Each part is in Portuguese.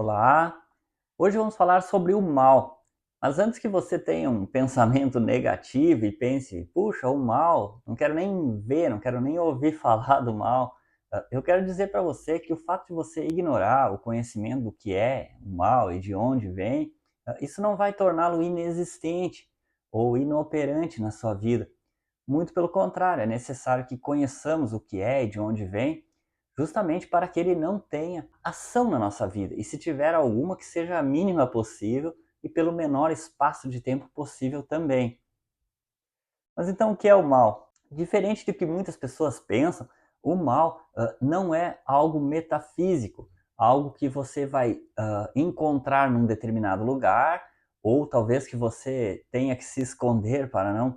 Olá! Hoje vamos falar sobre o mal. Mas antes que você tenha um pensamento negativo e pense, puxa, o mal, não quero nem ver, não quero nem ouvir falar do mal, eu quero dizer para você que o fato de você ignorar o conhecimento do que é o mal e de onde vem, isso não vai torná-lo inexistente ou inoperante na sua vida. Muito pelo contrário, é necessário que conheçamos o que é e de onde vem, justamente para que ele não tenha ação na nossa vida. E se tiver alguma, que seja a mínima possível e pelo menor espaço de tempo possível também. Mas então o que é o mal? Diferente do que muitas pessoas pensam, o mal não é algo metafísico, algo que você vai encontrar num determinado lugar, ou talvez que você tenha que se esconder para não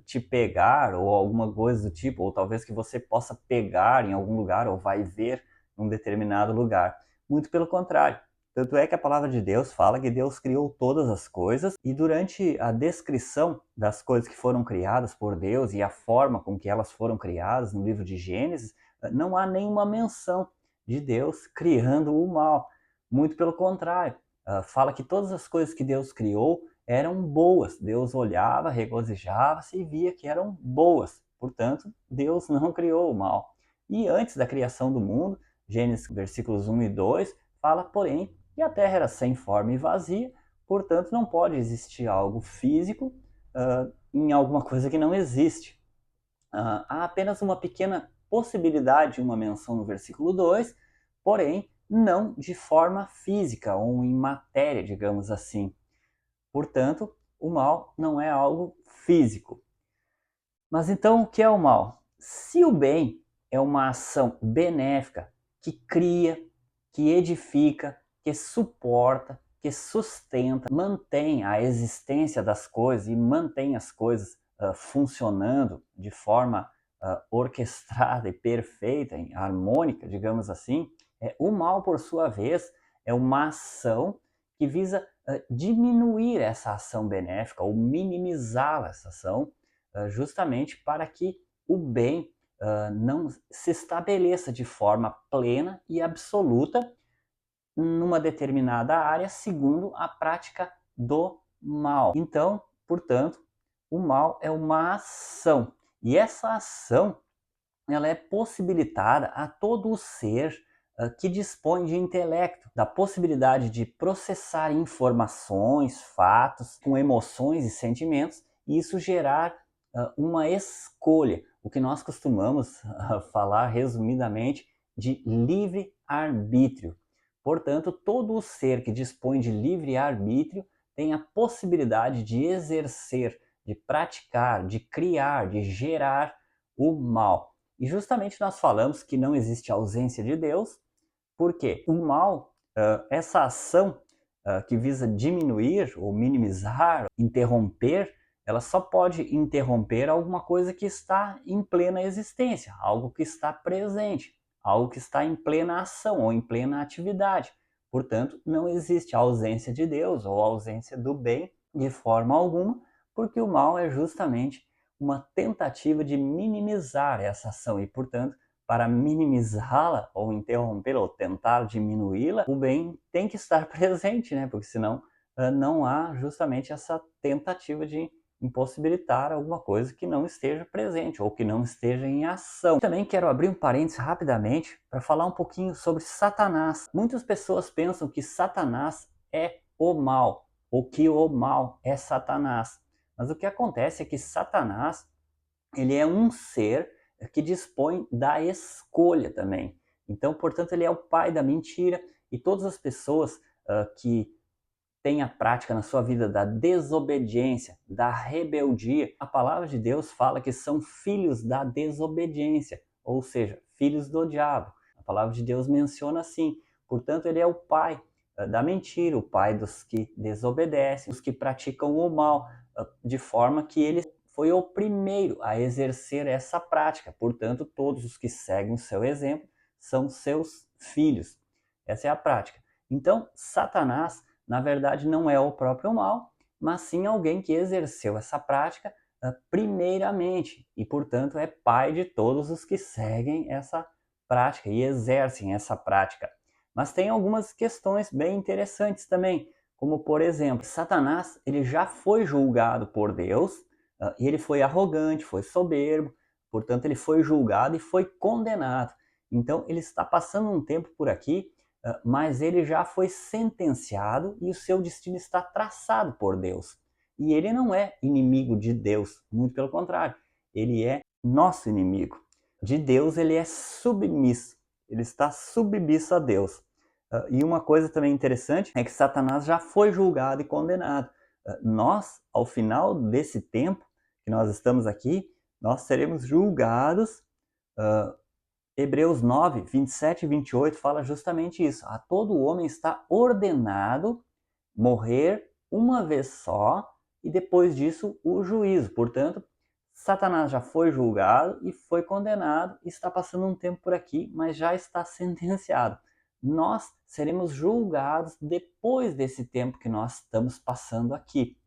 te pegar, ou alguma coisa do tipo, ou talvez que você possa pegar em algum lugar, ou vai ver num determinado lugar. Muito pelo contrário. Tanto é que a palavra de Deus fala que Deus criou todas as coisas e durante a descrição das coisas que foram criadas por Deus e a forma com que elas foram criadas no livro de Gênesis, não há nenhuma menção de Deus criando o mal. Muito pelo contrário, fala que todas as coisas que Deus criou eram boas. Deus olhava, regozijava-se e via que eram boas. Portanto, Deus não criou o mal. E antes da criação do mundo, Gênesis versículos 1 e 2, fala, porém, e a Terra era sem forma e vazia, portanto não pode existir algo físico em alguma coisa que não existe. Há apenas uma pequena possibilidade, uma menção no versículo 2, porém não de forma física ou em matéria, digamos assim. Portanto, o mal não é algo físico. Mas então o que é o mal? Se o bem é uma ação benéfica que cria, que edifica, que suporta, que sustenta, mantém a existência das coisas e mantém as coisas funcionando de forma orquestrada e perfeita, harmônica, digamos assim, o mal, por sua vez, é uma ação que visa diminuir essa ação benéfica ou minimizar essa ação, justamente para que o bem não se estabeleça de forma plena e absoluta numa determinada área, segundo a prática do mal. Então, portanto, o mal é uma ação. E essa ação, ela é possibilitada a todo o ser que dispõe de intelecto, da possibilidade de processar informações, fatos, com emoções e sentimentos, e isso gerar uma escolha, o que nós costumamos falar resumidamente de livre arbítrio. Portanto, todo o ser que dispõe de livre arbítrio tem a possibilidade de exercer, de praticar, de criar, de gerar o mal. E justamente nós falamos que não existe ausência de Deus, porque o mal, essa ação que visa diminuir ou minimizar, interromper, ela só pode interromper alguma coisa que está em plena existência, algo que está presente, algo que está em plena ação ou em plena atividade. Portanto, não existe ausência de Deus ou ausência do bem de forma alguma, porque o mal é justamente uma tentativa de minimizar essa ação e, portanto, para minimizá-la ou interrompê-la ou tentar diminuí-la, o bem tem que estar presente, né? Porque senão não há justamente essa tentativa de impossibilitar alguma coisa que não esteja presente ou que não esteja em ação. Também quero abrir um parênteses rapidamente para falar um pouquinho sobre Satanás. Muitas pessoas pensam que Satanás é o mal, ou que o mal é Satanás. Mas o que acontece é que Satanás, ele é um ser que dispõe da escolha também. Então, portanto, ele é o pai da mentira, e todas as pessoas que têm a prática na sua vida da desobediência, da rebeldia, a palavra de Deus fala que são filhos da desobediência, ou seja, filhos do diabo. A palavra de Deus menciona assim. Portanto, ele é o pai da mentira, o pai dos que desobedecem, os que praticam o mal, de forma que ele foi o primeiro a exercer essa prática. Portanto, todos os que seguem o seu exemplo são seus filhos. Essa é a prática. Então, Satanás, na verdade, não é o próprio mal, mas sim alguém que exerceu essa prática primeiramente e, portanto, é pai de todos os que seguem essa prática e exercem essa prática. Mas tem algumas questões bem interessantes também, como por exemplo, Satanás ele já foi julgado por Deus, e ele foi arrogante, foi soberbo, portanto ele foi julgado e foi condenado. Então ele está passando um tempo por aqui, mas ele já foi sentenciado e o seu destino está traçado por Deus. E ele não é inimigo de Deus, muito pelo contrário, ele é nosso inimigo. De Deus ele é submisso, ele está submisso a Deus. E uma coisa também interessante é que Satanás já foi julgado e condenado. Nós, ao final desse tempo que nós estamos aqui, nós seremos julgados. Hebreus 9, 27 e 28 fala justamente isso. A todo homem está ordenado morrer uma vez só e depois disso o juízo. Portanto, Satanás já foi julgado e foi condenado, está passando um tempo por aqui, mas já está sentenciado. Nós seremos julgados depois desse tempo que nós estamos passando aqui.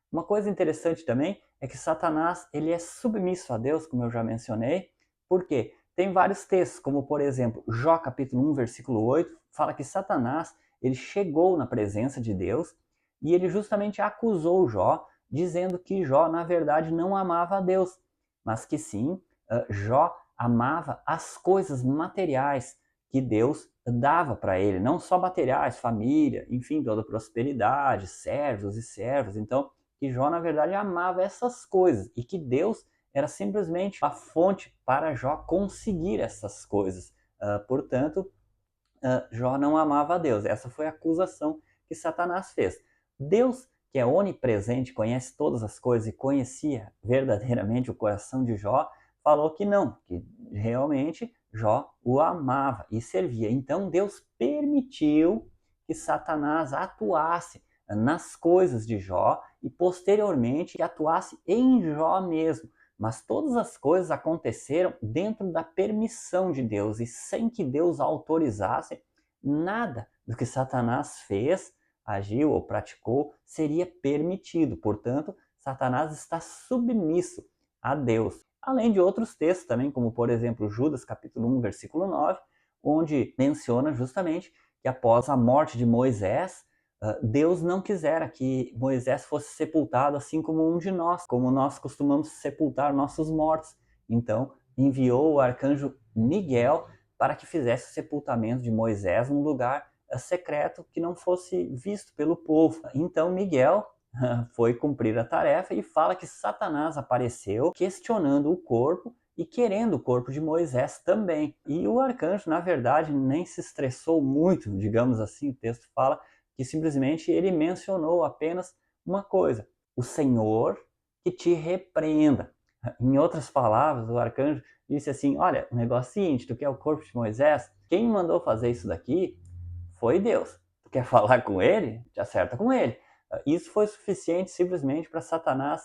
Uma coisa interessante também é que Satanás ele é submisso a Deus, como eu já mencionei. Por quê? Tem vários textos, como por exemplo, Jó capítulo 1, versículo 8, fala que Satanás ele chegou na presença de Deus e ele justamente acusou Jó, dizendo que Jó, na verdade, não amava a Deus, mas que sim, Jó amava as coisas materiais que Deus dava para ele, não só materiais, família, enfim, toda prosperidade, servos e servas. Então, que Jó, na verdade, amava essas coisas e que Deus era simplesmente a fonte para Jó conseguir essas coisas. Portanto, Jó não amava a Deus. Essa foi a acusação que Satanás fez. Deus, que é onipresente, conhece todas as coisas e conhecia verdadeiramente o coração de Jó, falou que não, que realmente Jó o amava e servia. Então Deus permitiu que Satanás atuasse nas coisas de Jó e posteriormente que atuasse em Jó mesmo. Mas todas as coisas aconteceram dentro da permissão de Deus e sem que Deus autorizasse, nada do que Satanás fez, agiu ou praticou seria permitido. Portanto, Satanás está submisso a Deus. Além de outros textos também, como por exemplo Judas capítulo 1, versículo 9, onde menciona justamente que após a morte de Moisés, Deus não quisera que Moisés fosse sepultado assim como um de nós, como nós costumamos sepultar nossos mortos. Então, enviou o arcanjo Miguel para que fizesse o sepultamento de Moisés num lugar secreto que não fosse visto pelo povo. Então, Miguel foi cumprir a tarefa e fala que Satanás apareceu questionando o corpo e querendo o corpo de Moisés também. E o arcanjo, na verdade, nem se estressou muito, digamos assim, o texto fala que simplesmente ele mencionou apenas uma coisa: o Senhor que te repreenda. Em outras palavras, o arcanjo disse assim: olha, o negócio é o seguinte, tu quer o corpo de Moisés? Quem mandou fazer isso daqui foi Deus. Tu quer falar com ele? Te acerta com ele. Isso foi suficiente simplesmente para Satanás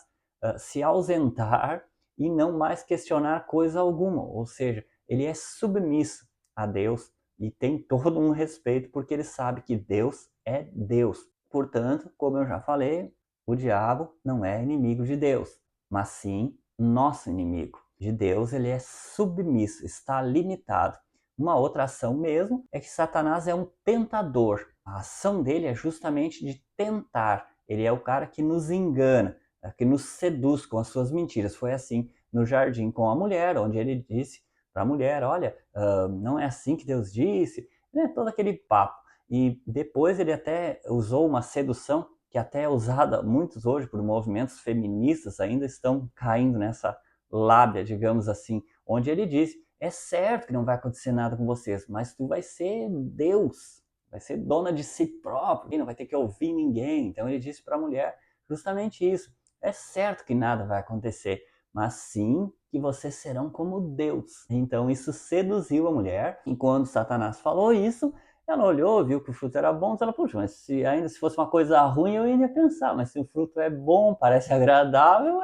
se ausentar e não mais questionar coisa alguma. Ou seja, ele é submisso a Deus e tem todo um respeito porque ele sabe que Deus é Deus. Portanto, como eu já falei, o diabo não é inimigo de Deus, mas sim nosso inimigo. De Deus ele é submisso, está limitado. Uma outra ação mesmo é que Satanás é um tentador. A ação dele é justamente de tentar. Ele é o cara que nos engana, que nos seduz com as suas mentiras. Foi assim no jardim com a mulher, onde ele disse para a mulher: olha, não é assim que Deus disse, né? Todo aquele papo. E depois ele até usou uma sedução que até é usada muitos hoje por movimentos feministas, ainda estão caindo nessa lábia, digamos assim, onde ele diz: é certo que não vai acontecer nada com vocês, mas tu vai ser Deus, vai ser dona de si próprio, e não vai ter que ouvir ninguém. Então ele disse para a mulher justamente isso: é certo que nada vai acontecer, mas sim que vocês serão como Deus. Então isso seduziu a mulher, e quando Satanás falou isso, ela olhou, viu que o fruto era bom, ela, puxa, mas se fosse uma coisa ruim eu ia pensar, mas se o fruto é bom, parece agradável,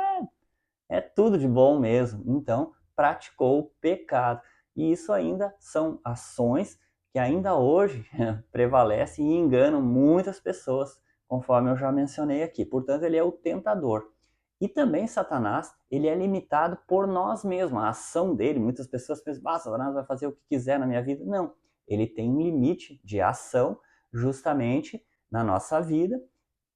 é tudo de bom mesmo. Então, praticou o pecado. E isso ainda são ações que ainda hoje prevalecem e enganam muitas pessoas, conforme eu já mencionei aqui. Portanto, ele é o tentador. E também Satanás, ele é limitado por nós mesmos, a ação dele. Muitas pessoas pensam: Satanás vai fazer o que quiser na minha vida. Não, ele tem um limite de ação justamente na nossa vida,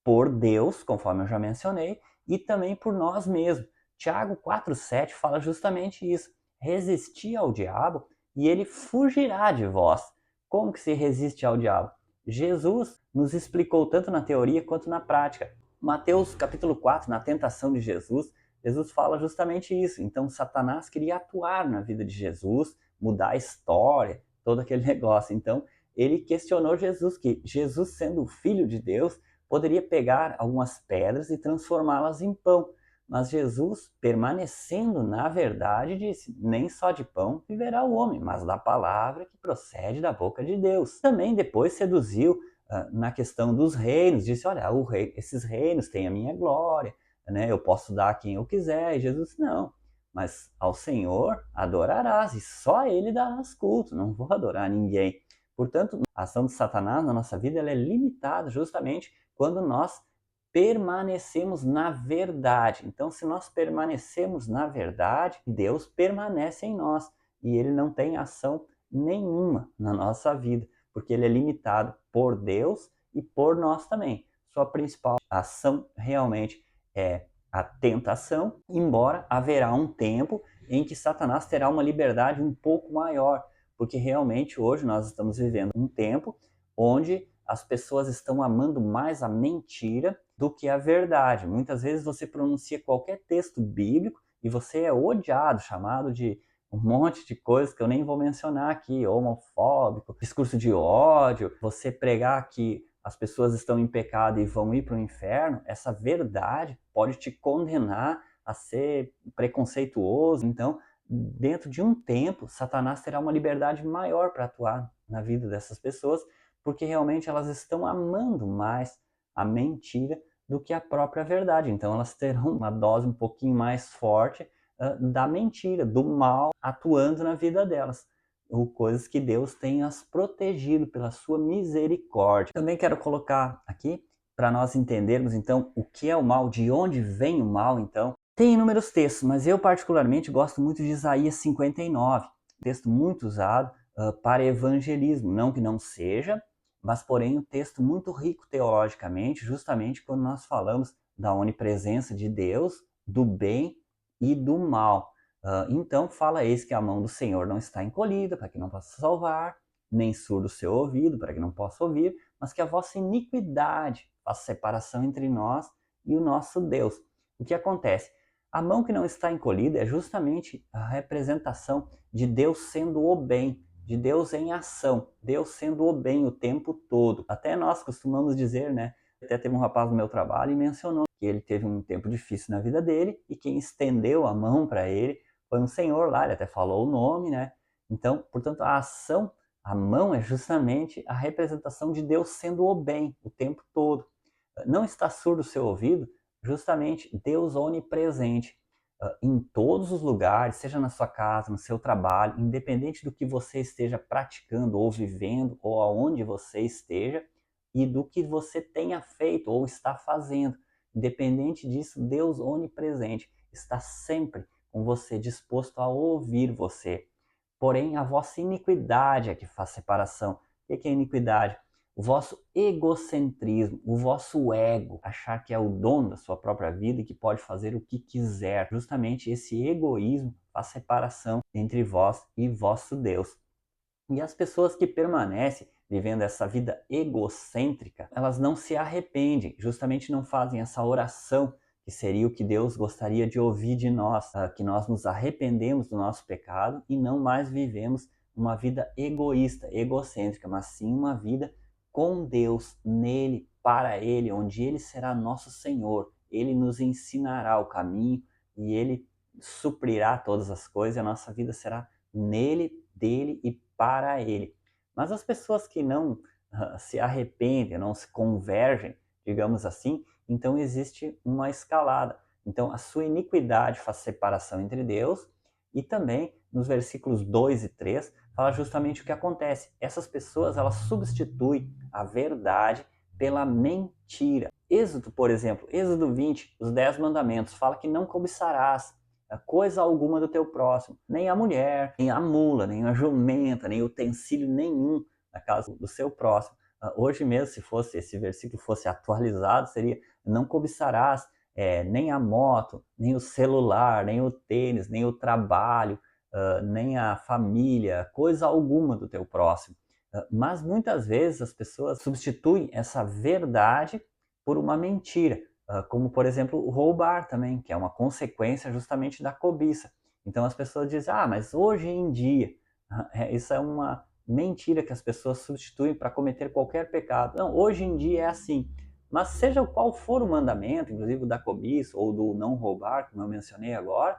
por Deus, conforme eu já mencionei, e também por nós mesmos. Tiago 4,7 fala justamente isso. Resistir ao diabo e ele fugirá de vós. Como que se resiste ao diabo? Jesus nos explicou tanto na teoria quanto na prática. Mateus capítulo 4, na tentação de Jesus, Jesus fala justamente isso. Então Satanás queria atuar na vida de Jesus, mudar a história, todo aquele negócio. Então ele questionou Jesus, que Jesus, sendo o Filho de Deus, poderia pegar algumas pedras e transformá-las em pão. Mas Jesus, permanecendo na verdade, disse: nem só de pão viverá o homem, mas da palavra que procede da boca de Deus. Também depois seduziu na questão dos reinos, disse: olha, esses reinos têm a minha glória, né? Eu posso dar a quem eu quiser. E Jesus disse: não, mas ao Senhor adorarás, e só a Ele darás culto, não vou adorar ninguém. Portanto, a ação de Satanás na nossa vida ela é limitada justamente quando nós permanecemos na verdade. Então, se nós permanecemos na verdade, Deus permanece em nós e ele não tem ação nenhuma na nossa vida, porque ele é limitado por Deus e por nós também. Sua principal ação realmente é a tentação, embora haverá um tempo em que Satanás terá uma liberdade um pouco maior, porque realmente hoje nós estamos vivendo um tempo onde as pessoas estão amando mais a mentira do que a verdade. Muitas vezes você pronuncia qualquer texto bíblico e você é odiado, chamado de um monte de coisas que eu nem vou mencionar aqui, homofóbico, discurso de ódio, você pregar que as pessoas estão em pecado e vão ir para o inferno, essa verdade pode te condenar a ser preconceituoso. Então, dentro de um tempo, Satanás terá uma liberdade maior para atuar na vida dessas pessoas, porque realmente elas estão amando mais a mentira do que a própria verdade. Então elas terão uma dose um pouquinho mais forte da mentira, do mal atuando na vida delas. Ou coisas que Deus tem as protegido pela sua misericórdia. Também quero colocar aqui, para nós entendermos então o que é o mal, de onde vem o mal então. Tem inúmeros textos, mas eu particularmente gosto muito de Isaías 59, texto muito usado para evangelismo. Não que não seja, mas porém um texto muito rico teologicamente, justamente quando nós falamos da onipresença de Deus, do bem e do mal. Então fala: eis que a mão do Senhor não está encolhida, para que não possa salvar, nem surdo o seu ouvido, para que não possa ouvir, mas que a vossa iniquidade faça separação entre nós e o nosso Deus. O que acontece? A mão que não está encolhida é justamente a representação de Deus sendo o bem, de Deus em ação, Deus sendo o bem o tempo todo. Até nós costumamos dizer, né? Até teve um rapaz no meu trabalho e mencionou que ele teve um tempo difícil na vida dele e quem estendeu a mão para ele foi um senhor lá, ele até falou o nome, né? Então, portanto, a ação, a mão é justamente a representação de Deus sendo o bem o tempo todo. Não está surdo o seu ouvido? Justamente Deus onipresente em todos os lugares, seja na sua casa, no seu trabalho, independente do que você esteja praticando ou vivendo, ou aonde você esteja, e do que você tenha feito ou está fazendo. Independente disso, Deus onipresente está sempre com você, disposto a ouvir você. Porém, a vossa iniquidade é que faz separação. O que é iniquidade? O vosso egocentrismo, o vosso ego, achar que é o dono da sua própria vida e que pode fazer o que quiser. Justamente esse egoísmo faz separação entre vós e vosso Deus. E as pessoas que permanecem vivendo essa vida egocêntrica, elas não se arrependem, justamente não fazem essa oração que seria o que Deus gostaria de ouvir de nós, que nós nos arrependemos do nosso pecado e não mais vivemos uma vida egoísta, egocêntrica, mas sim uma vida com Deus, nele, para Ele, onde Ele será nosso Senhor. Ele nos ensinará o caminho e Ele suprirá todas as coisas e a nossa vida será nele, dele e para Ele. Mas as pessoas que não se arrependem, não se convergem, digamos assim, então existe uma escalada. Então a sua iniquidade faz separação entre Deus e também nos versículos 2 e 3 fala justamente o que acontece. Essas pessoas elas substituem a verdade pela mentira. Êxodo, por exemplo, Êxodo 20, os 10 mandamentos, fala que não cobiçarás. coisa alguma do teu próximo, nem a mulher, nem a mula, nem a jumenta, nem utensílio nenhum na casa do seu próximo. Hoje mesmo, se fosse esse versículo fosse atualizado, seria: não cobiçarás nem a moto, nem o celular, nem o tênis, nem o trabalho, nem a família, coisa alguma do teu próximo. Mas muitas vezes as pessoas substituem essa verdade por uma mentira, como por exemplo o roubar também, que é uma consequência justamente da cobiça. Então as pessoas dizem: mas hoje em dia, isso é uma mentira que as pessoas substituem para cometer qualquer pecado. Não, hoje em dia é assim. Mas seja qual for o mandamento, inclusive o da cobiça ou do não roubar, como eu mencionei agora,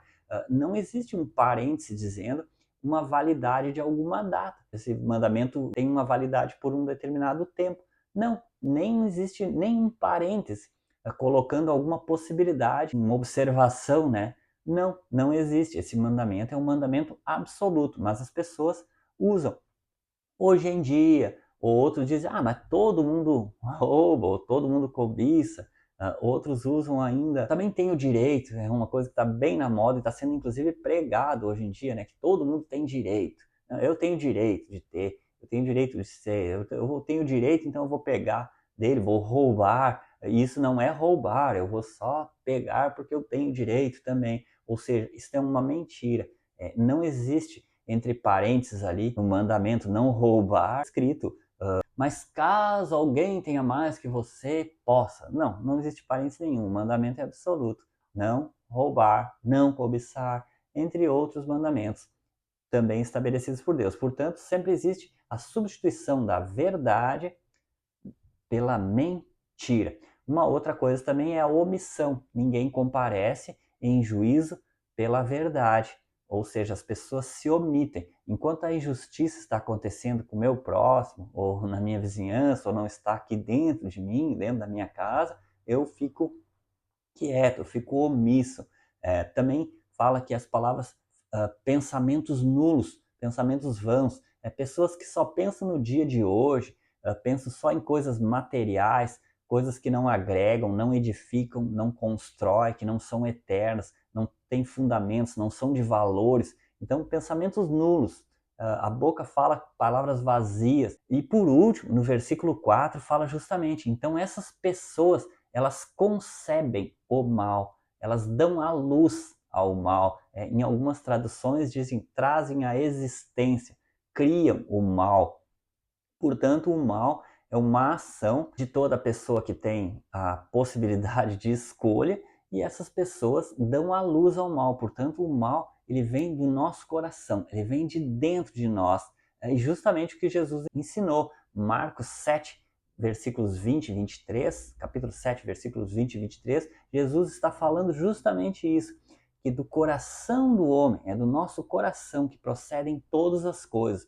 não existe um parêntese dizendo uma validade de alguma data. Esse mandamento tem uma validade por um determinado tempo. Não, nem existe nenhum parêntese colocando alguma possibilidade, uma observação, né? Não, não existe. Esse mandamento é um mandamento absoluto, mas as pessoas usam. Hoje em dia, ou outros dizem: mas todo mundo rouba, ou todo mundo cobiça. Outros usam ainda, também tem o direito, é uma coisa que está bem na moda e está sendo inclusive pregado hoje em dia, né? Que todo mundo tem direito. Eu tenho direito de ter, eu tenho direito de ser, eu tenho direito, então eu vou pegar dele, vou roubar. Isso não é roubar, eu vou só pegar porque eu tenho direito também. Ou seja, isso é uma mentira. Não existe entre parênteses ali no mandamento não roubar escrito: mas caso alguém tenha mais que você possa. Não, não existe parênteses nenhum. O mandamento é absoluto: não roubar, não cobiçar, entre outros mandamentos também estabelecidos por Deus. Portanto, sempre existe a substituição da verdade pela mentira. Uma outra coisa também é a omissão. Ninguém comparece em juízo pela verdade. Ou seja, as pessoas se omitem. Enquanto a injustiça está acontecendo com o meu próximo, ou na minha vizinhança, ou não está aqui dentro de mim, dentro da minha casa, eu fico quieto, eu fico omisso. Também fala que as palavras pensamentos nulos, pensamentos vãos, pessoas que só pensam no dia de hoje, pensam só em coisas materiais, coisas que não agregam, não edificam, não constroem, que não são eternas, não têm fundamentos, não são de valores. Então, pensamentos nulos. A boca fala palavras vazias. E por último, no versículo 4, fala justamente: então essas pessoas, elas concebem o mal, elas dão à luz ao mal. Em algumas traduções dizem: trazem à existência, criam o mal. Portanto, o mal é uma ação de toda pessoa que tem a possibilidade de escolha, e essas pessoas dão à luz ao mal. Portanto, o mal, ele vem do nosso coração, ele vem de dentro de nós. É justamente o que Jesus ensinou. Marcos 7, versículos 20 e 23, capítulo 7, versículos 20 e 23, Jesus está falando justamente isso, que do coração do homem, é do nosso coração que procedem todas as coisas.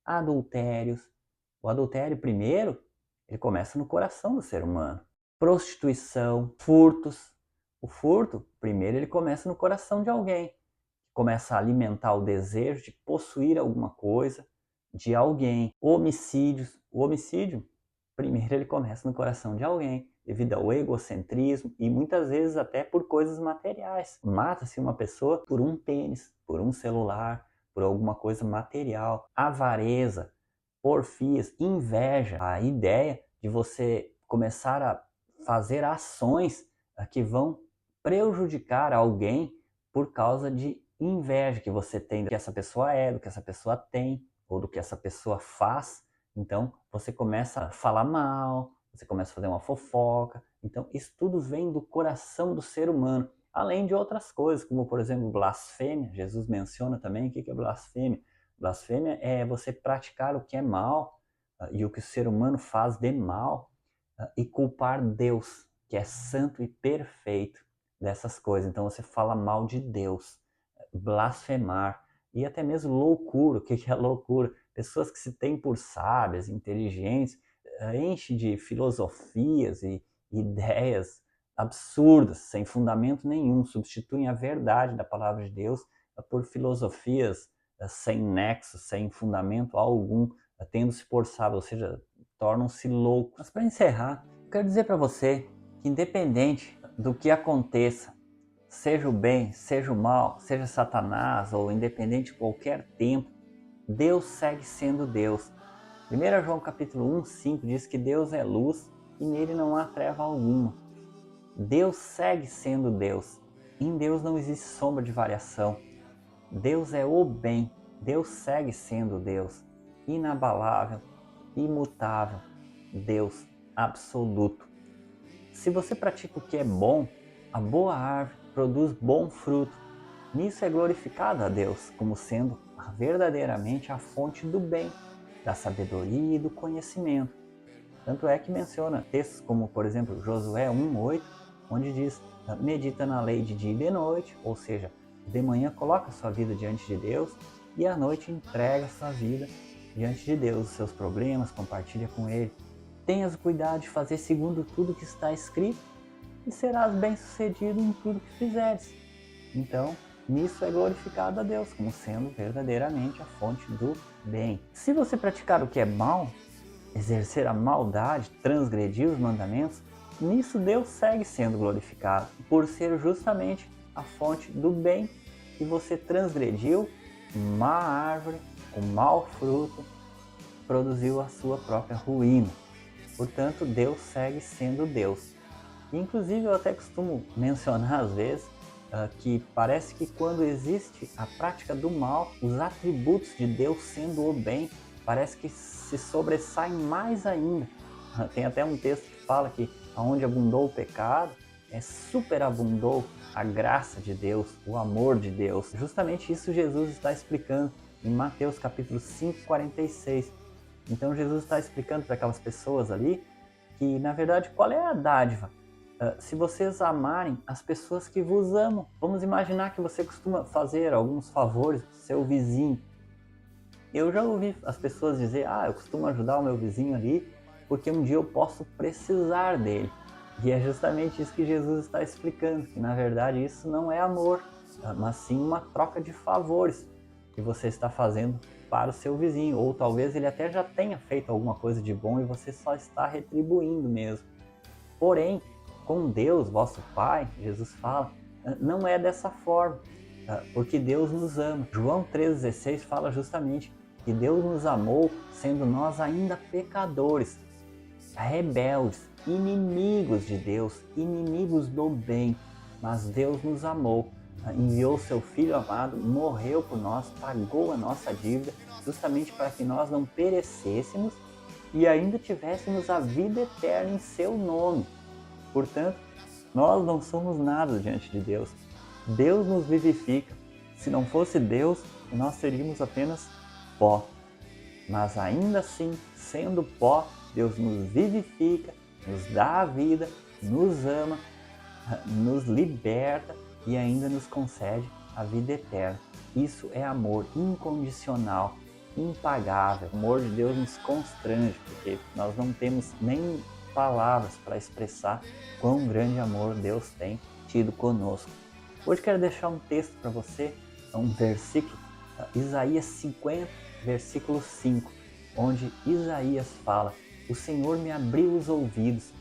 Adultérios. O adultério, primeiro, ele começa no coração do ser humano. Prostituição, furtos. O furto, primeiro, ele começa no coração de alguém. Começa a alimentar o desejo de possuir alguma coisa de alguém. Homicídios. O homicídio, primeiro, ele começa no coração de alguém, devido ao egocentrismo e muitas vezes até por coisas materiais. Mata-se uma pessoa por um tênis, por um celular, por alguma coisa material. Avareza, porfias, inveja, a ideia de você começar a fazer ações que vão prejudicar alguém por causa de inveja que você tem do que essa pessoa é, do que essa pessoa tem, ou do que essa pessoa faz. Então você começa a falar mal, você começa a fazer uma fofoca. Então isso tudo vem do coração do ser humano, além de outras coisas, como por exemplo blasfêmia. Jesus menciona também o que é blasfêmia. Blasfêmia é você praticar o que é mal e o que o ser humano faz de mal e culpar Deus, que é santo e perfeito, dessas coisas. Então você fala mal de Deus, blasfemar e até mesmo loucura. O que é loucura? Pessoas que se têm por sábias, inteligentes, enchem de filosofias e ideias absurdas, sem fundamento nenhum, substituem a verdade da palavra de Deus por filosofias sem nexo, sem fundamento algum, tendo-se por sábio, ou seja, tornam-se loucos. Mas para encerrar, eu quero dizer para você que independente do que aconteça, seja o bem, seja o mal, seja Satanás ou independente de qualquer tempo, Deus segue sendo Deus. 1 João capítulo 1:5 diz que Deus é luz e nele não há treva alguma. Deus segue sendo Deus. Em Deus não existe sombra de variação. Deus é o bem. Deus segue sendo Deus. Inabalável, imutável. Deus absoluto. Se você pratica o que é bom, a boa árvore produz bom fruto. Nisso é glorificado a Deus, como sendo verdadeiramente a fonte do bem, da sabedoria e do conhecimento. Tanto é que menciona textos como, por exemplo, Josué 1:8, onde diz: medita na lei de dia e de noite, ou seja, de manhã coloca sua vida diante de Deus e à noite entrega sua vida diante de Deus, os seus problemas, compartilha com Ele. Tenhas o cuidado de fazer segundo tudo que está escrito e serás bem-sucedido em tudo que fizeres. Então, nisso é glorificado a Deus, como sendo verdadeiramente a fonte do bem. Se você praticar o que é mal, exercer a maldade, transgredir os mandamentos, nisso Deus segue sendo glorificado, por ser justamente a fonte do bem que você transgrediu, má árvore, com mau fruto, produziu a sua própria ruína. Portanto, Deus segue sendo Deus. Inclusive, eu até costumo mencionar às vezes que parece que quando existe a prática do mal, os atributos de Deus sendo o bem, parece que se sobressaem mais ainda. Tem até um texto que fala que aonde abundou o pecado, superabundou a graça de Deus, o amor de Deus. Justamente isso Jesus está explicando em Mateus capítulo 5:46. Então Jesus está explicando para aquelas pessoas ali que, na verdade, qual é a dádiva? Se vocês amarem as pessoas que vos amam. Vamos imaginar que você costuma fazer alguns favores para o seu vizinho. Eu já ouvi as pessoas dizer, eu costumo ajudar o meu vizinho ali porque um dia eu posso precisar dele. E é justamente isso que Jesus está explicando, que na verdade isso não é amor, mas sim uma troca de favores que você está fazendo para o seu vizinho, ou talvez ele até já tenha feito alguma coisa de bom e você só está retribuindo mesmo. Porém, com Deus, vosso Pai, Jesus fala, não é dessa forma, porque Deus nos ama. João 3,16 fala justamente que Deus nos amou sendo nós ainda pecadores, rebeldes, inimigos de Deus, inimigos do bem, mas Deus nos amou, enviou seu Filho amado, morreu por nós, pagou a nossa dívida, justamente para que nós não perecêssemos e ainda tivéssemos a vida eterna em seu nome. Portanto, nós não somos nada diante de Deus. Deus nos vivifica. Se não fosse Deus, nós seríamos apenas pó. Mas ainda assim, sendo pó, Deus nos vivifica, nos dá a vida, nos ama, nos liberta e ainda nos concede a vida eterna. Isso é amor incondicional, impagável. O amor de Deus nos constrange, porque nós não temos nem palavras para expressar quão grande amor Deus tem tido conosco. Hoje quero deixar um texto para você, um versículo, Isaías 50, versículo 5, onde Isaías fala: o Senhor me abriu os ouvidos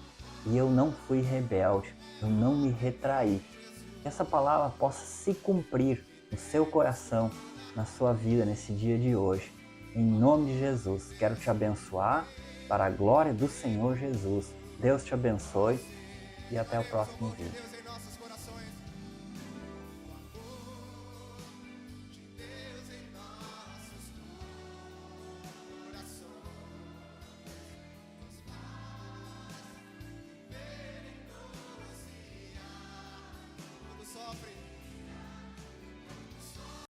e eu não fui rebelde, eu não me retraí. Que essa palavra possa se cumprir no seu coração, na sua vida, nesse dia de hoje. Em nome de Jesus, quero te abençoar para a glória do Senhor Jesus. Deus te abençoe e até o próximo vídeo.